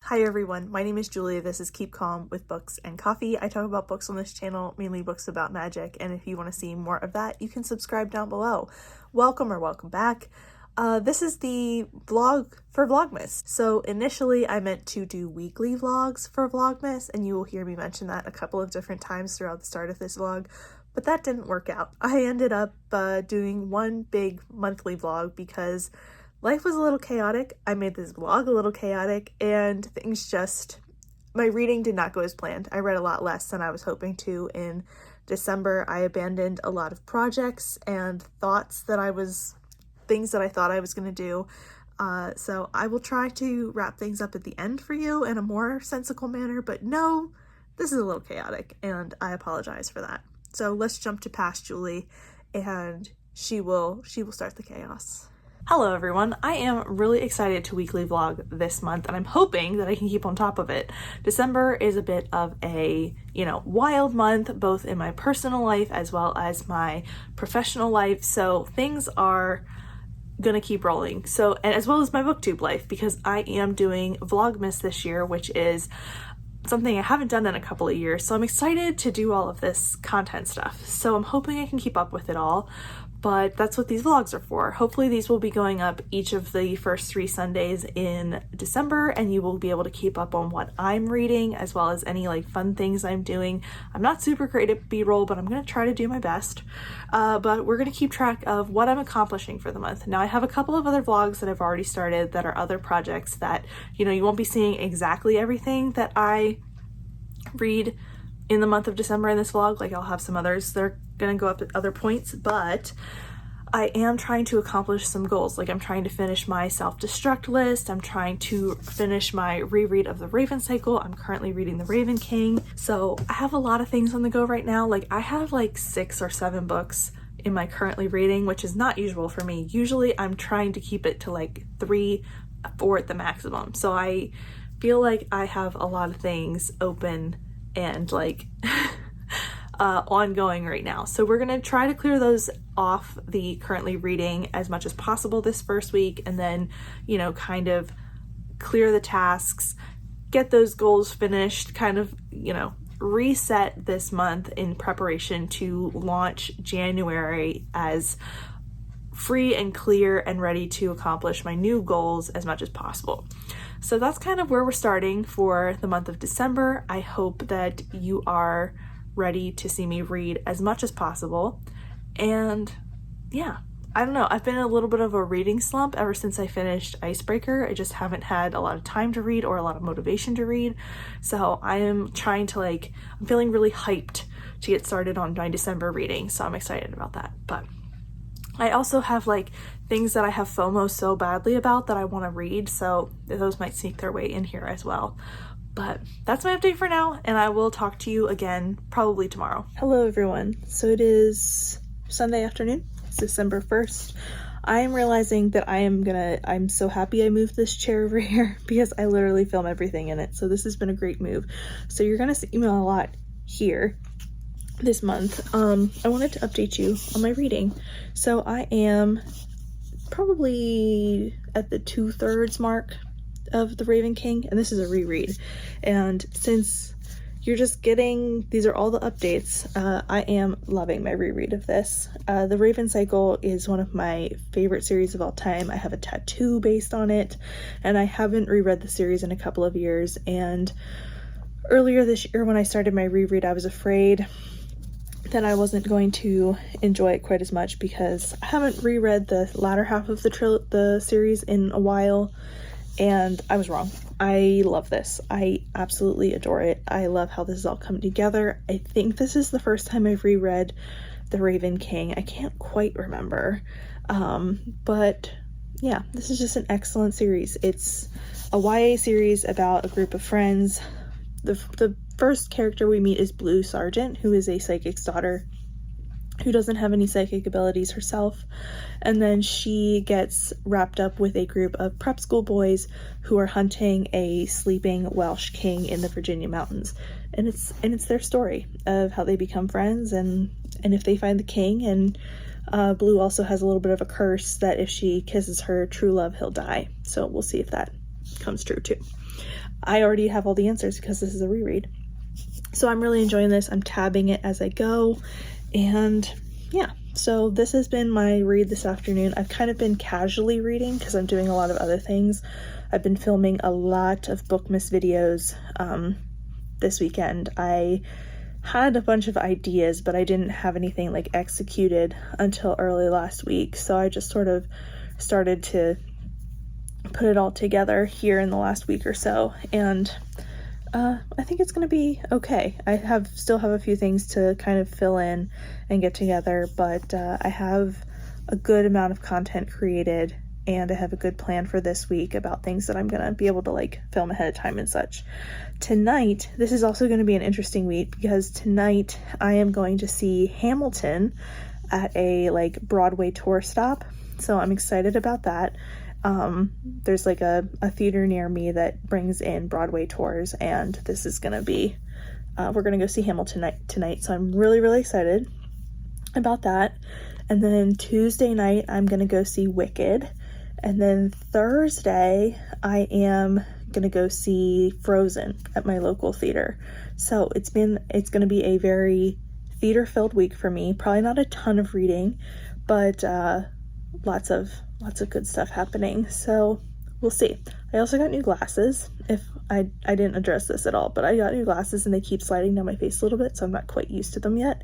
Hi everyone, my name is Julia. This is Keep Calm with Books and Coffee. I talk about books on this channel, mainly books about magic, and if you want to see more of that, you can subscribe down below. Welcome or welcome back. This is the vlog for Vlogmas. So initially I meant to do weekly vlogs for Vlogmas, and you will hear me mention that a couple of different times throughout the start of this vlog, but that didn't work out. I ended up doing one big monthly vlog because life was a little chaotic. I made this vlog a little chaotic, and my reading did not go as planned. I read a lot less than I was hoping to in December. I abandoned a lot of projects and things that I thought I was going to do. So I will try to wrap things up at the end for you in a more sensible manner, but no, this is a little chaotic, and I apologize for that. So let's jump to past Julie, and she will start the chaos. Hello everyone, I am really excited to weekly vlog this month, and I'm hoping that I can keep on top of it. December is a bit of a, wild month, both in my personal life as well as my professional life, so things are gonna keep rolling. So, and as well as my booktube life, because I am doing Vlogmas this year, which is something I haven't done in a couple of years, so I'm excited to do all of this content stuff. So I'm hoping I can keep up with it all. But that's what these vlogs are for. Hopefully these will be going up each of the first 3 Sundays in December, and you will be able to keep up on what I'm reading as well as any fun things I'm doing. I'm not super great at B-roll, but I'm gonna try to do my best. But we're gonna keep track of what I'm accomplishing for the month. Now I have a couple of other vlogs that I've already started that are other projects that, you won't be seeing exactly everything that I read in the month of December in this vlog. I'll have some others that are gonna go up at other points, but I am trying to accomplish some goals. I'm trying to finish my self-destruct list. I'm trying to finish my reread of the Raven cycle. I'm currently reading the Raven King. So I have a lot of things on the go right now. I have 6 or 7 books in my currently reading, which is not usual for me. Usually I'm trying to keep it to 3, 4 at the maximum. So I feel like I have a lot of things open and ongoing right now. So we're gonna try to clear those off the currently reading as much as possible this first week, and then, kind of clear the tasks, get those goals finished, kind of, reset this month in preparation to launch January as free and clear and ready to accomplish my new goals as much as possible. So that's kind of where we're starting for the month of December. I hope that you are ready to see me read as much as possible. And yeah, I don't know, I've been in a little bit of a reading slump ever since I finished Icebreaker. I just haven't had a lot of time to read or a lot of motivation to read. So I am trying to I'm feeling really hyped to get started on my December reading. So I'm excited about that. But I also have things that I have FOMO so badly about that I want to read, so those might sneak their way in here as well. But that's my update for now, and I will talk to you again probably tomorrow. Hello everyone. So it is Sunday afternoon. It's December 1st. I am realizing that I'm so happy I moved this chair over here because I literally film everything in it. So this has been a great move. So you're gonna see me a lot here this month. I wanted to update you on my reading. So I am probably at the 2/3 mark of the Raven King, and this is a reread. And since you're just these are all the updates, I am loving my reread of this. The Raven cycle is one of my favorite series of all time. I have a tattoo based on it, and I haven't reread the series in a couple of years. And earlier this year when I started my reread, I was afraid that I wasn't going to enjoy it quite as much because I haven't reread the latter half of the series in a while, and I was wrong. I love this. I absolutely adore it. I love how this is all coming together. I think this is the first time I've reread the Raven King. I can't quite remember, but yeah, this is just an excellent series. It's a YA series about a group of friends. The first character we meet is Blue Sargent, who is a psychic's daughter who doesn't have any psychic abilities herself, and then she gets wrapped up with a group of prep school boys who are hunting a sleeping Welsh king in the Virginia mountains, and it's their story of how they become friends and if they find the king. And Blue also has a little bit of a curse that if she kisses her true love, he'll die, so we'll see if that comes true too. I already have all the answers because this is a reread. So I'm really enjoying this. I'm tabbing it as I go, and yeah, so this has been my read this afternoon. I've kind of been casually reading because I'm doing a lot of other things. I've been filming a lot of Bookmas videos this weekend. I had a bunch of ideas, but I didn't have anything like executed until early last week, so I just sort of started to put it all together here in the last week or so, and I think it's gonna be okay. I still have a few things to kind of fill in and get together, but I have a good amount of content created, and I have a good plan for this week about things that I'm gonna be able to like film ahead of time and such. Tonight, this is also gonna be an interesting week because tonight I am going to see Hamilton at a like Broadway tour stop, so I'm excited about that. There's like a theater near me that brings in Broadway tours, and this is gonna be, we're gonna go see Hamilton tonight, so I'm really excited about that. And then Tuesday night, I'm gonna go see Wicked, and then Thursday, I am gonna go see Frozen at my local theater. So it's gonna be a very theater-filled week for me. Probably not a ton of reading, but lots of good stuff happening, so we'll see. I also got new glasses. If I didn't address this at all, but I got new glasses and they keep sliding down my face a little bit, so I'm not quite used to them yet,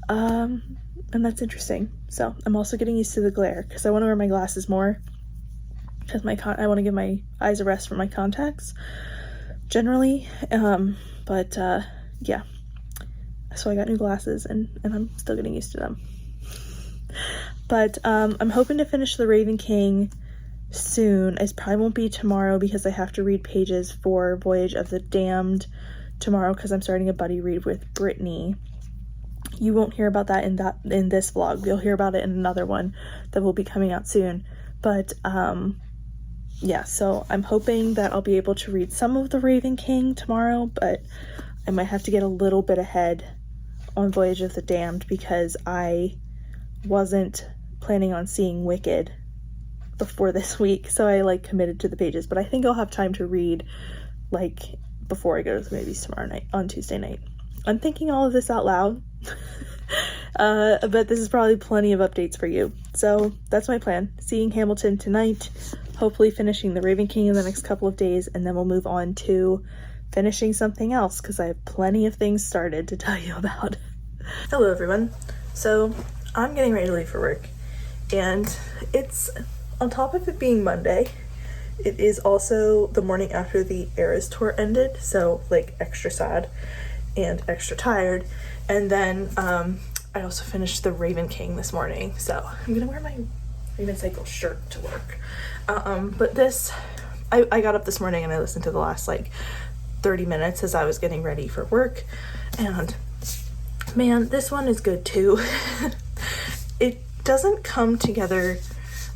and that's interesting. So I'm also getting used to the glare because I want to wear my glasses more because I want to give my eyes a rest from my contacts generally, but yeah, so I got new glasses and I'm still getting used to them. But I'm hoping to finish The Raven King soon. It probably won't be tomorrow because I have to read pages for Voyage of the Damned tomorrow because I'm starting a buddy read with Brittany. You won't hear about that in this vlog. You'll hear about it in another one that will be coming out soon. But yeah, so I'm hoping that I'll be able to read some of The Raven King tomorrow, but I might have to get a little bit ahead on Voyage of the Damned because I wasn't planning on seeing Wicked before this week, so I like committed to the pages, but I think I'll have time to read like before I go to the movies tomorrow night, on Tuesday night. I'm thinking all of this out loud, but this is probably plenty of updates for you. So that's my plan. Seeing Hamilton tonight, hopefully finishing The Raven King in the next couple of days, and then we'll move on to finishing something else because I have plenty of things started to tell you about. Hello everyone. So I'm getting ready to leave for work, and it's, on top of it being Monday, it is also the morning after the Eras tour ended, so like extra sad and extra tired. And then I also finished The Raven King this morning, so I'm gonna wear my Raven Cycle shirt to work. But this, I got up this morning and I listened to the last like 30 minutes as I was getting ready for work, and man, this one is good too. It doesn't come together.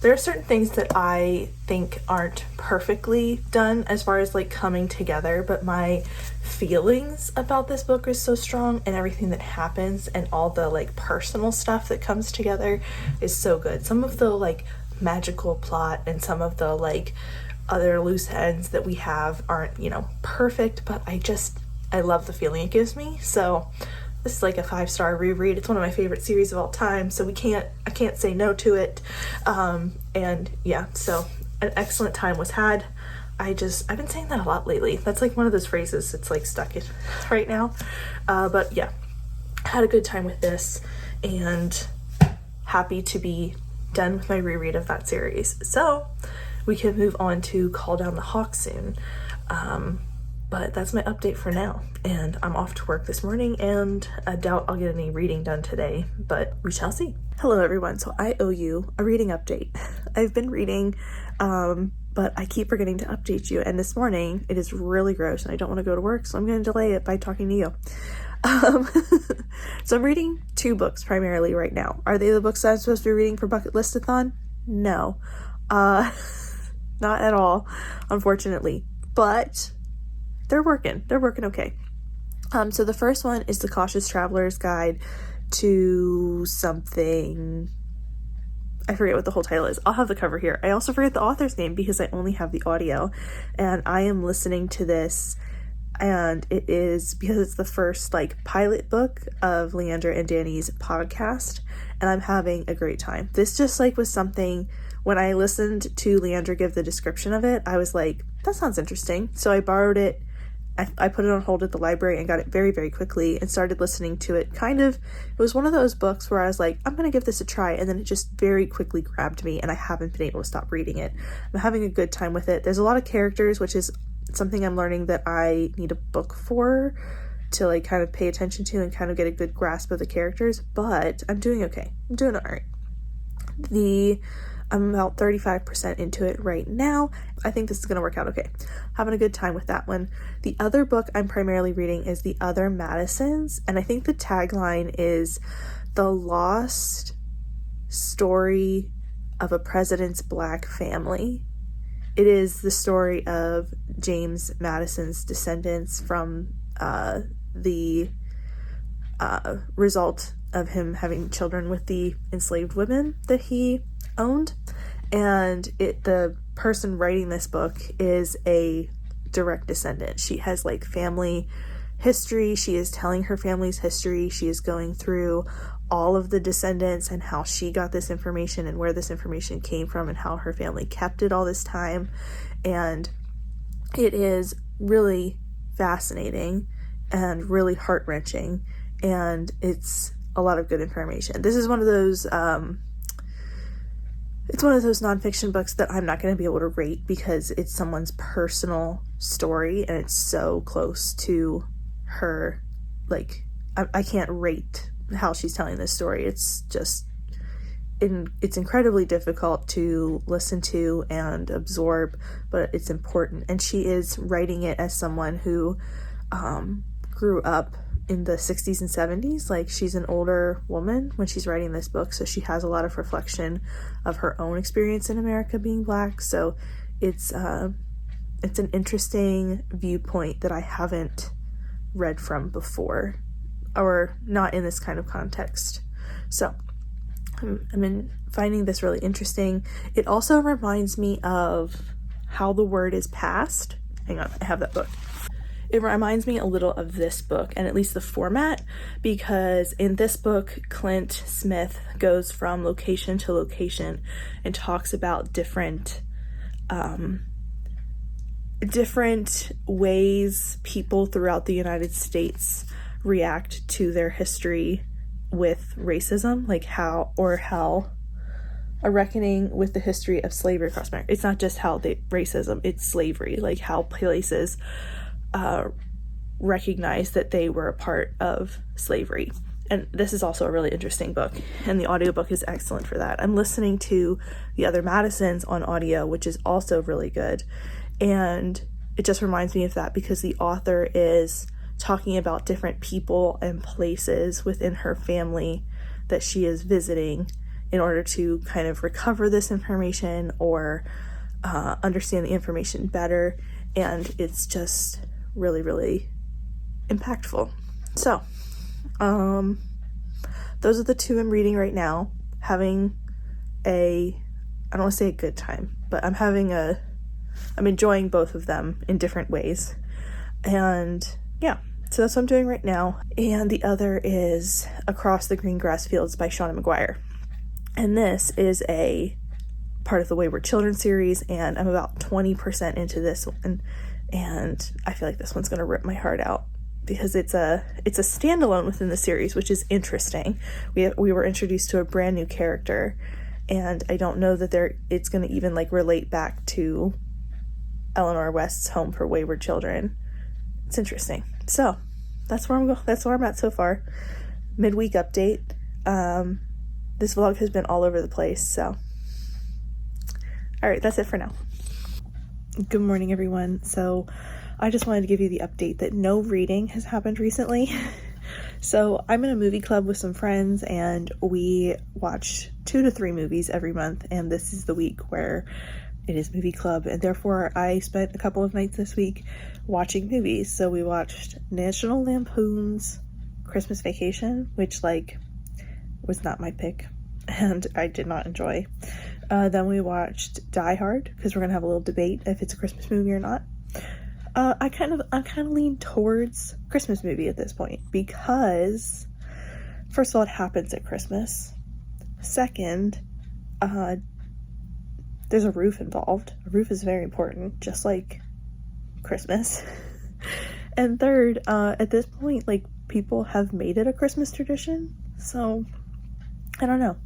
There are certain things that I think aren't perfectly done as far as like coming together, but my feelings about this book is so strong, and everything that happens and all the like personal stuff that comes together is so good. Some of the like magical plot and some of the like other loose ends that we have aren't, you know, perfect, but I love the feeling it gives me. So this is like a 5-star reread. It's one of my favorite series of all time, so I can't say no to it. And yeah, so an excellent time was had. I've been saying that a lot lately. That's like one of those phrases that's like stuck in right now. But yeah, had a good time with this and happy to be done with my reread of that series. So we can move on to Call Down the Hawk soon. But that's my update for now, and I'm off to work this morning, and I doubt I'll get any reading done today, but we shall see. Hello everyone, so I owe you a reading update. I've been reading, but I keep forgetting to update you, and this morning it is really gross and I don't want to go to work, so I'm going to delay it by talking to you. So I'm reading 2 books primarily right now. Are they the books that I'm supposed to be reading for Bucket Listathon? No. Not at all, unfortunately, but they're working okay. So the first one is The Cautious Traveler's Guide to something, I forget what the whole title is. I'll have the cover here. I also forget the author's name because I only have the audio, and I am listening to this, and it is because it's the first like pilot book of Leandra and Danny's podcast, and I'm having a great time. This just like was something, when I listened to Leandra give the description of it, I was like, that sounds interesting. So I borrowed it. I put it on hold at the library and got it very, very quickly and started listening to it. It was one of those books where I was like, I'm going to give this a try. And then it just very quickly grabbed me and I haven't been able to stop reading it. I'm having a good time with it. There's a lot of characters, which is something I'm learning that I need a book for, to like kind of pay attention to and kind of get a good grasp of the characters, but I'm doing okay. I'm doing all right. I'm about 35% into it right now. I think this is going to work out okay. Having a good time with that one. The other book I'm primarily reading is The Other Madisons, and I think the tagline is The Lost Story of a President's Black Family. It is the story of James Madison's descendants from the result of him having children with the enslaved women that he owned, and the person writing this book is a direct descendant. She has like family history. She is telling her family's history. She is going through all of the descendants and how she got this information and where this information came from and how her family kept it all this time. And it is really fascinating and really heart-wrenching, and it's a lot of good information. This is one of those it's one of those nonfiction books that I'm not going to be able to rate because it's someone's personal story and it's so close to her. Like, I can't rate how she's telling this story. It's just, it's incredibly difficult to listen to and absorb, but it's important. And she is writing it as someone who grew up in the 60s and 70s. Like, she's an older woman when she's writing this book, so she has a lot of reflection of her own experience in America being Black. So it's an interesting viewpoint that I haven't read from before, or not in this kind of context. So I'm finding this really interesting. It also reminds me of How the Word is Passed. Hang on, I have that book. It reminds me a little of this book, and at least the format, because in this book, Clint Smith goes from location to location and talks about different ways people throughout the United States react to their history with racism, like how a reckoning with the history of slavery across America. It's not just racism, it's slavery, like how places recognize that they were a part of slavery. And this is also a really interesting book, and the audiobook is excellent for that. I'm listening to The Other Madisons on audio, which is also really good, and it just reminds me of that because the author is talking about different people and places within her family that she is visiting in order to kind of recover this information or understand the information better, and it's just really, really impactful. So those are the two I'm reading right now. Having I don't want to say a good time, but I'm enjoying both of them in different ways. And yeah, so that's what I'm doing right now. And the other is Across the Green Grass Fields by Shauna McGuire. And this is a part of the Wayward Children series, and I'm about 20% into this one. And I feel like this one's going to rip my heart out because it's a standalone within the series, which is interesting. We were introduced to a brand new character, and I don't know that it's going to even like relate back to Eleanor West's Home for Wayward Children. It's interesting. So that's where I'm at so far. Midweek update. This vlog has been all over the place, so all right, that's it for now. Good morning, everyone. So I just wanted to give you the update that no reading has happened recently. So I'm in a movie club with some friends, and we watch 2 to 3 movies every month, and this is the week where it is movie club, and therefore I spent a couple of nights this week watching movies. So we watched National Lampoon's Christmas Vacation, which like was not my pick, and I did not enjoy. Then we watched Die Hard, because we're gonna have a little debate if it's a Christmas movie or not. I kind of lean towards Christmas movie at this point, because first of all, it happens at Christmas. Second, there's a roof involved. A roof is very important, just like Christmas. And third, at this point, like, people have made it a Christmas tradition, so I don't know.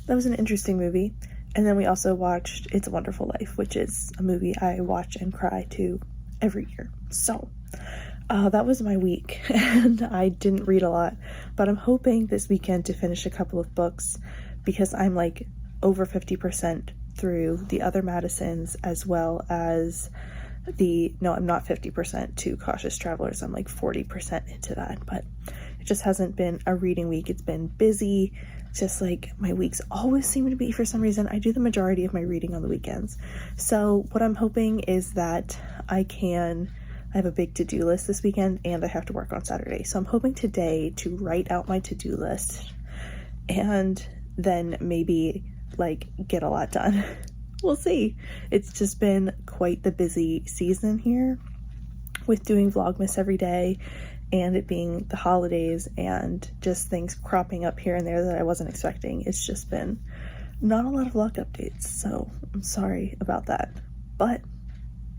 That was an interesting movie. And then we also watched It's a Wonderful Life, which is a movie I watch and cry to every year. So that was my week, and I didn't read a lot, but I'm hoping this weekend to finish a couple of books, because I'm like over 50% through The Other Madisons, as well as I'm not 50% to Cautious Travelers. I'm like 40% into that, but it just hasn't been a reading week. It's been busy. Just like my weeks always seem to be, for some reason, I do the majority of my reading on the weekends. So what I'm hoping is that I have a big to-do list this weekend, and I have to work on Saturday. So I'm hoping today to write out my to-do list and then maybe like get a lot done. We'll see. It's just been quite the busy season here with doing Vlogmas every day, and it being the holidays and just things cropping up here and there that I wasn't expecting. It's just been not a lot of vlog updates, so I'm sorry about that. But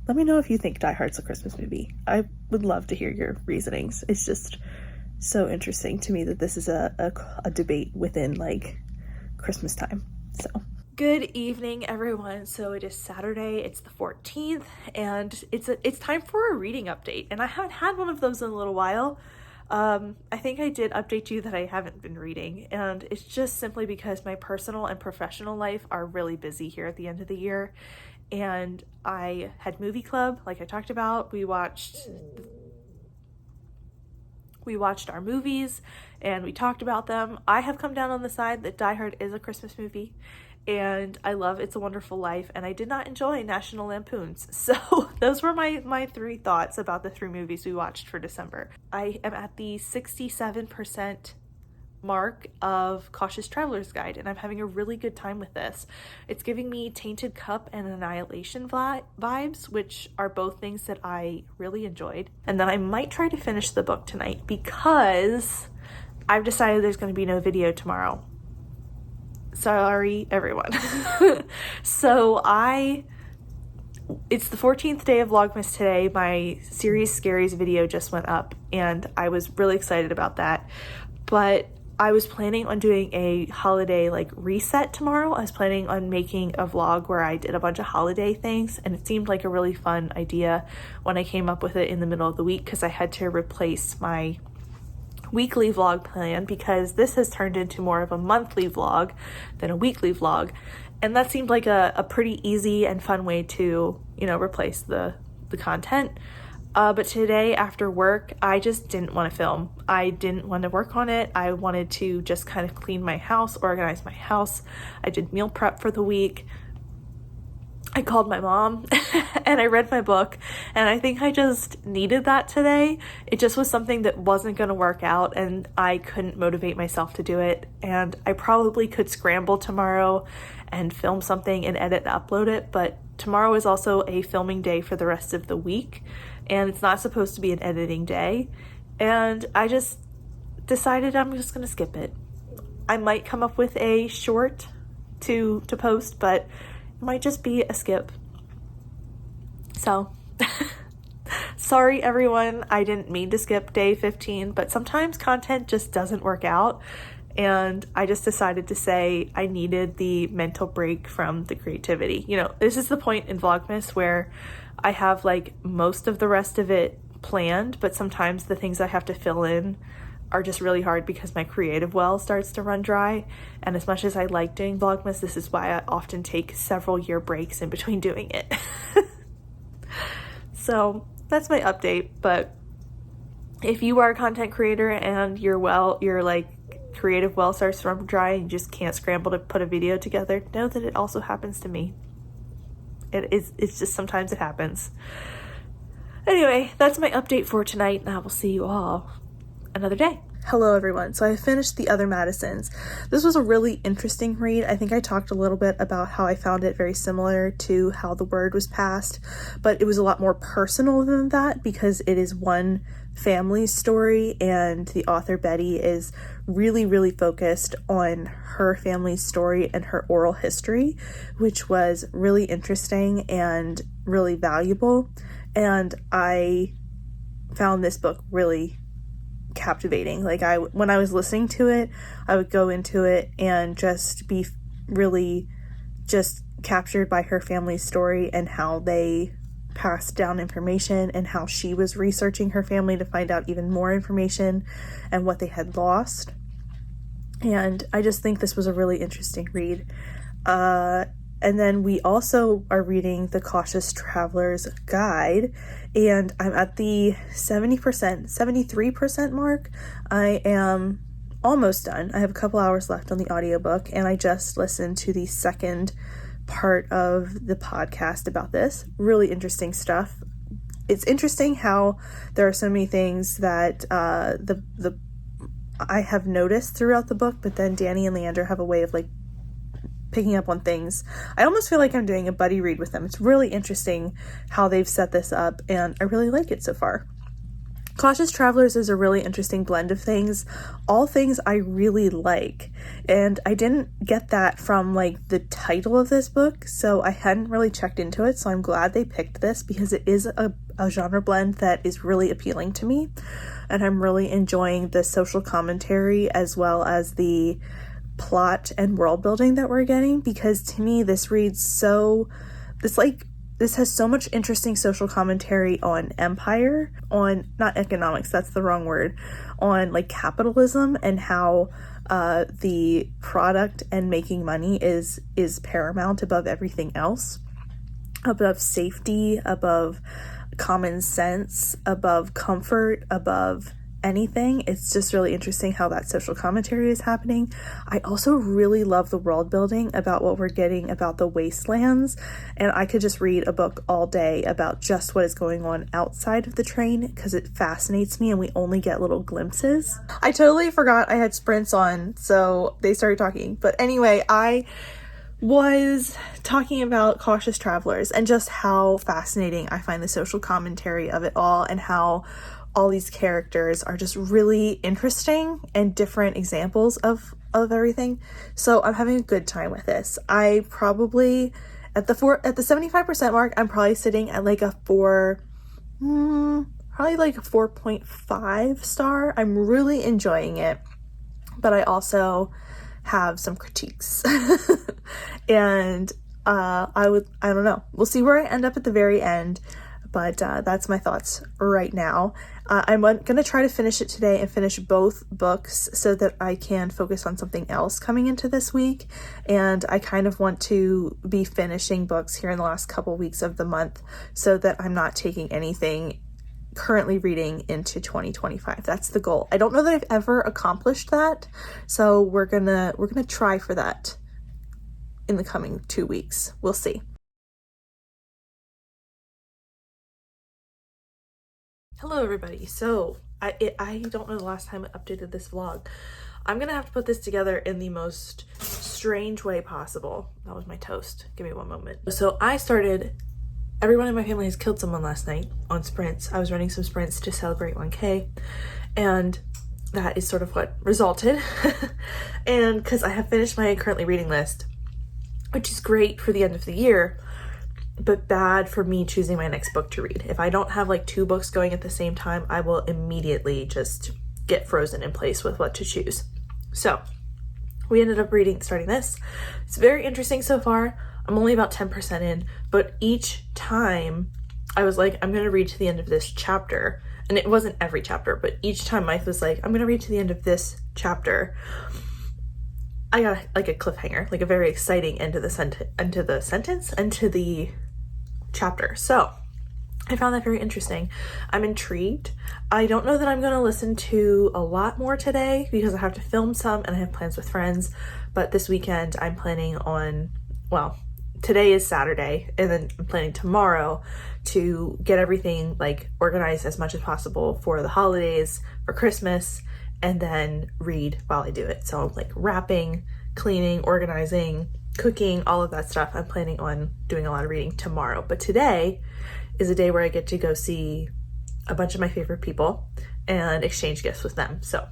let me know if you think Die Hard's a Christmas movie. I would love to hear your reasonings. It's just so interesting to me that this is a debate within like Christmas time. So good evening, everyone. So it is Saturday, it's the 14th, and it's time for a reading update, and I haven't had one of those in a little while. I think I did update you that I haven't been reading, and it's just simply because my personal and professional life are really busy here at the end of the year. And I had movie club, like I talked about. We watched our movies and we talked about them. I have come down on the side that Die Hard is a Christmas movie, and I love It's a Wonderful Life, and I did not enjoy National Lampoons. So those were my three thoughts about the 3 movies we watched for December. I am at the 67% mark of Cautious Traveler's Guide, and I'm having a really good time with this. It's giving me Tainted Cup and Annihilation vibes, which are both things that I really enjoyed. And then I might try to finish the book tonight, because I've decided there's going to be no video tomorrow. Sorry, everyone. So it's the 14th day of Vlogmas today. My series Scaries video just went up, and I was really excited about that. But I was planning on doing a holiday like reset tomorrow. I was planning on making a vlog where I did a bunch of holiday things, and it seemed like a really fun idea when I came up with it in the middle of the week, because I had to replace my weekly vlog plan, because this has turned into more of a monthly vlog than a weekly vlog, and that seemed like a pretty easy and fun way to, you know, replace the content. But today after work, I just didn't want to film. I didn't want to work on it. I wanted to just kind of clean my house, organize my house. I did meal prep for the week. I called my mom and I read my book, and I think I just needed that today. It just was something that wasn't going to work out, and I couldn't motivate myself to do it. And I probably could scramble tomorrow and film something and edit and upload it, but tomorrow is also a filming day for the rest of the week, and it's not supposed to be an editing day. And I just decided I'm just going to skip it. I might come up with a short to post, but might just be a skip. So sorry everyone, I didn't mean to skip day 15, but sometimes content just doesn't work out, and I just decided to say I needed the mental break from the creativity. You know, this is the point in Vlogmas where I have like most of the rest of it planned, but sometimes the things I have to fill in are just really hard because my creative well starts to run dry. And as much as I like doing Vlogmas, this is why I often take several year breaks in between doing it. So that's my update. But if you are a content creator and your like creative well starts to run dry and you just can't scramble to put a video together, know that it also happens to me. It's just sometimes it happens. Anyway, that's my update for tonight, and I will see you all another day. Hello everyone. So I finished The Other Madisons. This was a really interesting read. I think I talked a little bit about how I found it very similar to How the Word Was Passed, but it was a lot more personal than that because it is one family story, and the author Betty is really focused on her family's story and her oral history, which was really interesting and really valuable. And I found this book really captivating. Like, when I was listening to it, I would go into it and just be really just captured by her family's story and how they passed down information and how she was researching her family to find out even more information and what they had lost. And I just think this was a really interesting read. And then we also are reading The Cautious Traveler's Guide, and I'm at the 73% mark. I am almost done. I have a couple hours left on the audiobook, and I just listened to the second part of the podcast about this. Really interesting stuff. It's interesting how there are so many things that I have noticed throughout the book, but then Danny and Leander have a way of like picking up on things. I almost feel like I'm doing a buddy read with them. It's really interesting how they've set this up, and I really like it so far. Cautious Travelers is a really interesting blend of things, all things I really like, and I didn't get that from like the title of this book, so I hadn't really checked into it, so I'm glad they picked this because it is a genre blend that is really appealing to me, and I'm really enjoying the social commentary as well as the plot and world building that we're getting, because to me this has so much interesting social commentary on empire, on not economics, that's the wrong word, on like capitalism and how the product and making money is paramount above everything else, above safety, above common sense, above comfort, above anything. It's just really interesting how that social commentary is happening. I also really love the world building about what we're getting about the wastelands, and I could just read a book all day about just what is going on outside of the train because it fascinates me and we only get little glimpses. I totally forgot I had sprints on, so they started talking. But anyway, I was talking about Cautious Travelers and just how fascinating I find the social commentary of it all, and how all these characters are just really interesting and different examples of everything. So I'm having a good time with this. I probably at the 75% mark, I'm probably sitting at like a probably like a 4.5 star. I'm really enjoying it, but I also have some critiques. And I don't know. We'll see where I end up at the very end. But that's my thoughts right now. I'm going to try to finish it today and finish both books so that I can focus on something else coming into this week. And I kind of want to be finishing books here in the last couple weeks of the month so that I'm not taking anything currently reading into 2025. That's the goal. I don't know that I've ever accomplished that, so we're gonna try for that in the coming 2 weeks. We'll see. Hello everybody. So I don't know the last time I updated this vlog. I'm gonna have to put this together in the most strange way possible. That was my toast. Give me one moment. So everyone in my family has killed someone last night on sprints. I was running some sprints to celebrate 1K, and that is sort of what resulted. And because I have finished my currently reading list, which is great for the end of the year, but bad for me choosing my next book to read. If I don't have like 2 books going at the same time, I will immediately just get frozen in place with what to choose. So we ended up starting this. It's very interesting so far. I'm only about 10% in, but each time I was like, I'm going to read to the end of this chapter. And it wasn't every chapter, but each time Mike was like, I'm going to read to the end of this chapter, I got like a cliffhanger, like a very exciting end to the chapter. So I found that very interesting. I'm intrigued. I don't know that I'm going to listen to a lot more today because I have to film some and I have plans with friends. But this weekend I'm planning on, well, today is Saturday, and then I'm planning tomorrow to get everything like organized as much as possible for the holidays, for Christmas, and then read while I do it. So like wrapping, cleaning, organizing, cooking, all of that stuff. I'm planning on doing a lot of reading tomorrow. But today is a day where I get to go see a bunch of my favorite people and exchange gifts with them. So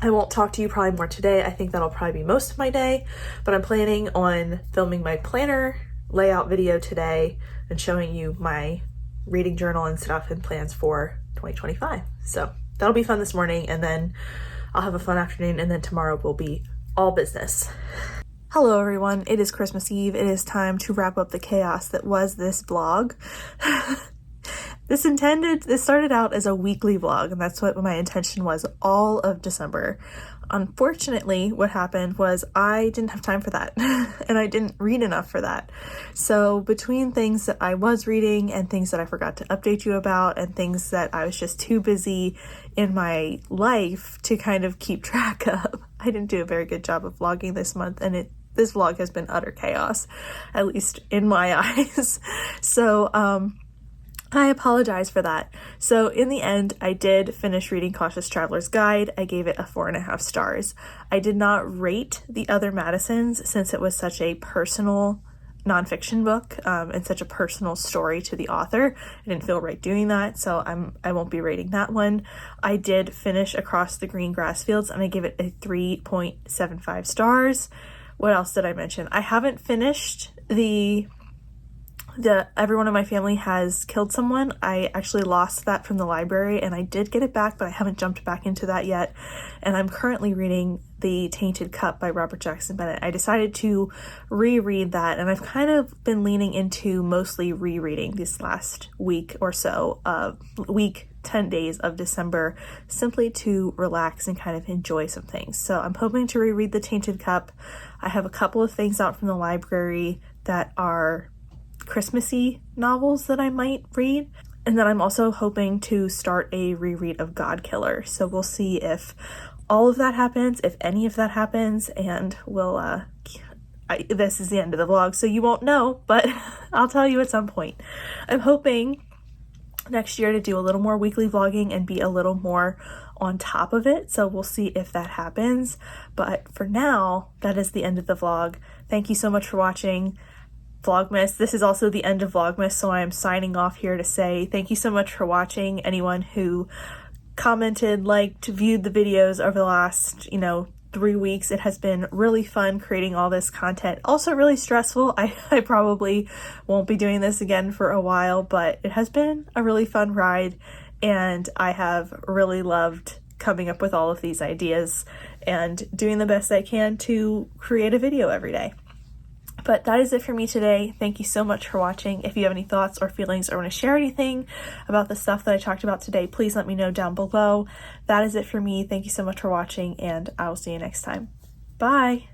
I won't talk to you probably more today. I think that'll probably be most of my day, but I'm planning on filming my planner layout video today and showing you my reading journal and stuff and plans for 2025. So that'll be fun this morning, and then I'll have a fun afternoon, and then tomorrow will be all business. Hello everyone, it is Christmas Eve. It is time to wrap up the chaos that was this vlog. This started out as a weekly vlog, and that's what my intention was all of December. Unfortunately, what happened was I didn't have time for that, and I didn't read enough for that. So between things that I was reading and things that I forgot to update you about and things that I was just too busy in my life to kind of keep track of, I didn't do a very good job of vlogging this month, and this vlog has been utter chaos, at least in my eyes. So, I apologize for that. So in the end, I did finish reading Cautious Traveler's Guide. I gave it a 4.5 stars. I did not rate the other Madisons since it was such a personal nonfiction book and such a personal story to the author. I didn't feel right doing that, so I won't be rating that one. I did finish Across the Green Grass Fields, and I gave it a 3.75 stars. What else did I mention? I haven't finished the Everyone in My Family Has Killed Someone. I actually lost that from the library, and I did get it back, but I haven't jumped back into that yet. And I'm currently reading The Tainted Cup by Robert Jackson Bennett. I decided to reread that, and I've kind of been leaning into mostly rereading this last week or so, 10 days of December, simply to relax and kind of enjoy some things. So I'm hoping to reread The Tainted Cup. I have a couple of things out from the library that are Christmassy novels that I might read, and then I'm also hoping to start a reread of God Killer. So we'll see if all of that happens, if any of that happens, and we'll this is the end of the vlog, so you won't know, but I'll tell you at some point. I'm hoping next year to do a little more weekly vlogging and be a little more on top of it, so we'll see if that happens. But for now, that is the end of the vlog. Thank you so much for watching Vlogmas. This is also the end of Vlogmas, so I am signing off here to say thank you so much for watching. Anyone who commented, liked, viewed the videos over the last, 3 weeks. It has been really fun creating all this content. Also really stressful. I probably won't be doing this again for a while, but it has been a really fun ride, and I have really loved coming up with all of these ideas and doing the best I can to create a video every day. But that is it for me today. Thank you so much for watching. If you have any thoughts or feelings or want to share anything about the stuff that I talked about today, please let me know down below. That is it for me. Thank you so much for watching, and I will see you next time. Bye!